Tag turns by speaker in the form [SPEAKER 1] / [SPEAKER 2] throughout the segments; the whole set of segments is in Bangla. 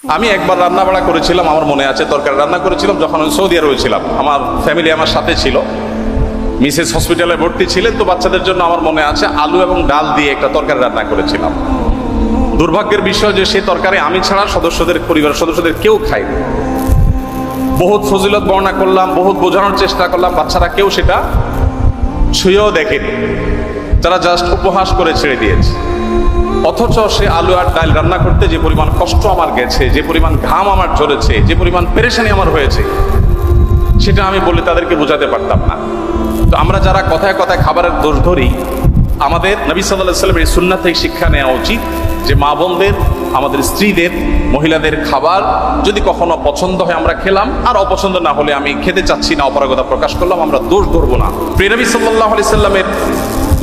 [SPEAKER 1] আমি একবার রান্না বাড়া করেছিলাম, আমার মনে আছে, তরকারি রান্না করেছিলাম যখন আমি সৌদি আরবে ছিলাম। আমার ফ্যামিলি আমার সাথে ছিল, মিসেস হসপিটালে ভর্তি ছিলেন, তো বাচ্চাদের জন্য আমার মনে আছে আলু এবং ডাল দিয়ে একটা তরকারি রান্না করেছিলাম। দুর্ভাগ্যের বিষয় যে সেই তরকারি আমি ছাড়া পরিবারের সদস্যদের কেউ খায়নি। বহুত ফজিলত বর্ণনা করলাম, বহুত বোঝানোর চেষ্টা করলাম, বাচ্চারা কেউ সেটা ছুঁয়েও দেখেনি, তারা জাস্ট উপহাস করে ছেড়ে দিয়েছে। অথচ সে আলু আর ডাল রান্না করতে যে পরিমাণ কষ্ট আমার গেছে, যে পরিমাণ ঘাম আমার ঝরেছে, যে পরিমাণ পেরেশানি আমার হয়েছে, সেটা আমি বলে তাদেরকে বোঝাতে পারতাম না। তো আমরা যারা কথায় কথায় খাবারের দোষ ধরি, আমাদের নবী সাল্লাল্লাহু আলাইহি ওয়াসাল্লামের এই সুন্নাত থেকে শিক্ষা নেওয়া উচিত যে মা বোনদের, আমাদের স্ত্রীদের, মহিলাদের খাবার যদি কখনো পছন্দ হয় আমরা খেলাম, আর অপছন্দ না হলে আমি খেতে চাচ্ছি না, অপারগতা প্রকাশ করলাম, আমরা দোষ ধরবো না। প্রিয় নবী সাল্লাল্লাহু আলাইহি ওয়াসাল্লামের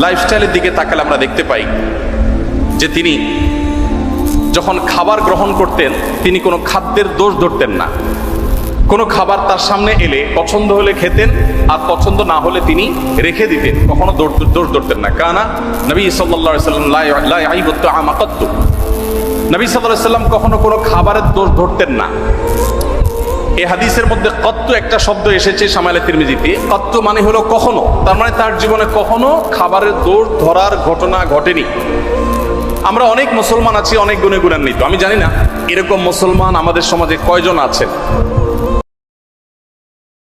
[SPEAKER 1] লাইফস্টাইলের দিকে তাকালে আমরা দেখতে পাই যে তিনি যখন খাবার গ্রহণ করতেন তিনি কোনো খাদ্যের দোষ ধরতেন না। কোনো খাবার তার সামনে এলে পছন্দ হলে খেতেন, আর পছন্দ না হলে তিনি রেখে দিতেন, কখনো দোষ ধরতেন না। কানা নবী সাল্লাল্লাহু আলাইহি ওয়াসাল্লাম লা ইয়াইবু তাআমা কাত্তু। নবী সাল্লাল্লাহু আলাইহি ওয়াসাল্লাম কখনো কোনো খাবারের দোষ ধরতেন না। এই হাদিসের মধ্যে কত্তু একটা শব্দ এসেছে শামাইলে তিরমিজিতে। কত্তু মানে হলো কখনো, তার মানে তার জীবনে কখনো খাবারের দোষ ধরার ঘটনা ঘটেনি। আমরা অনেক মুসলমান আছি, অনেক গুণে গুণান্বিত। আমি জানি না এরকম মুসলমান আমাদের সমাজে কয়জন আছেন।